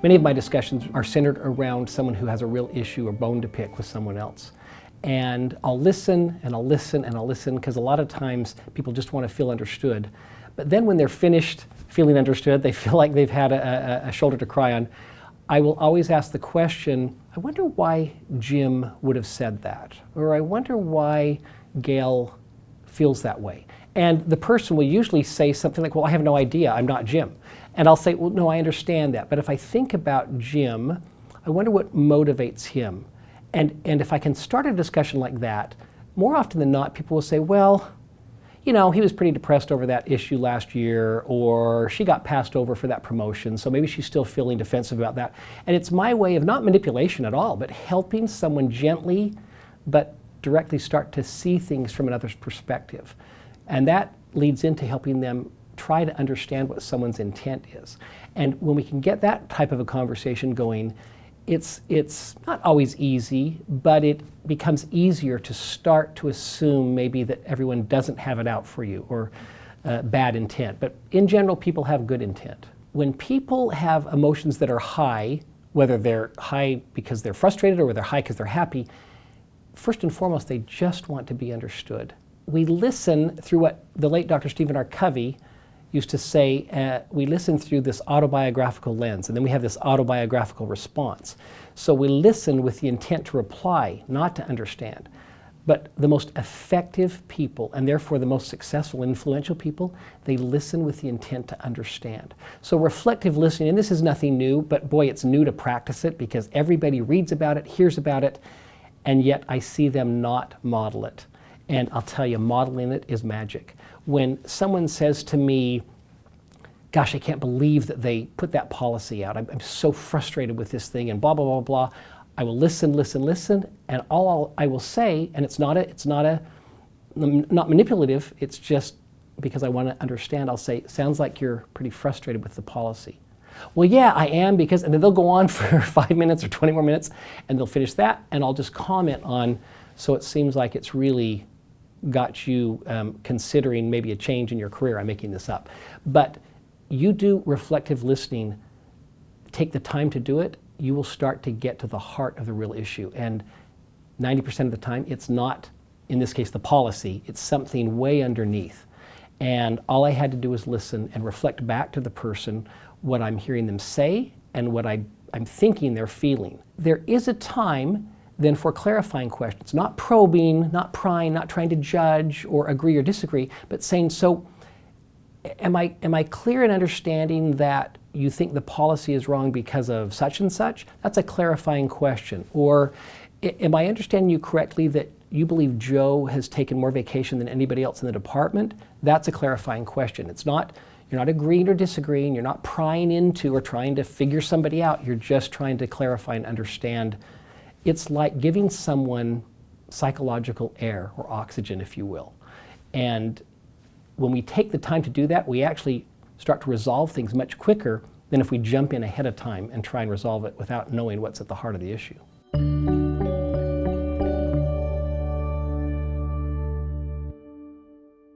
Many of my discussions are centered around someone who has a real issue or bone to pick with someone else. And I'll listen and I'll listen and I'll listen, because a lot of times people just want to feel understood. But then when they're finished feeling understood, they feel like they've had a shoulder to cry on, I will always ask the question, I wonder why Jim would have said that, or I wonder why Gail feels that way. And the person will usually say something like, well, I have no idea, I'm not Jim. And I'll say, well, no, I understand that, but if I think about Jim, I wonder what motivates him. And if I can start a discussion like that, more often than not, people will say, well, you know, he was pretty depressed over that issue last year, or she got passed over for that promotion, so maybe she's still feeling defensive about that. And it's my way of not manipulation at all, but helping someone gently, but directly start to see things from another's perspective. And that leads into helping them try to understand what someone's intent is. And when we can get that type of a conversation going, it's not always easy, but it becomes easier to start to assume maybe that everyone doesn't have it out for you, or bad intent. But in general, people have good intent. When people have emotions that are high, whether they're high because they're frustrated or whether they're high because they're happy, first and foremost, they just want to be understood. We listen through what the late Dr. Stephen R. Covey used to say, we listen through this autobiographical lens, and then we have this autobiographical response. So we listen with the intent to reply, not to understand. But the most effective people, and therefore the most successful, influential people, they listen with the intent to understand. So reflective listening, and this is nothing new, but boy, it's new to practice it, because everybody reads about it, hears about it, and yet I see them not model it. And I'll tell you, modeling it is magic. When someone says to me, gosh, I can't believe that they put that policy out. I'm so frustrated with this thing, and blah, blah, blah, blah. I will listen, and all I will say, and it's not manipulative, it's just because I want to understand, I'll say, sounds like you're pretty frustrated with the policy. Well, yeah, I am, because, and then they'll go on for 5 minutes or 20 more minutes, and they'll finish that, and I'll just comment on, so it seems like it's really got you considering maybe a change in your career. I'm making this up. But you do reflective listening, take the time to do it, you will start to get to the heart of the real issue. And 90% of the time, it's not, in this case, the policy, it's something way underneath. And all I had to do was listen and reflect back to the person what I'm hearing them say and what I'm thinking they're feeling. There is a time then for clarifying questions, not probing, not prying, not trying to judge or agree or disagree, but saying, so am I clear in understanding that you think the policy is wrong because of such and such? That's a clarifying question. Or am I understanding you correctly that you believe Joe has taken more vacation than anybody else in the department? That's a clarifying question. It's not, you're not agreeing or disagreeing, you're not prying into or trying to figure somebody out, you're just trying to clarify and understand. It's like giving someone psychological air or oxygen, if you will. And when we take the time to do that, we actually start to resolve things much quicker than if we jump in ahead of time and try and resolve it without knowing what's at the heart of the issue.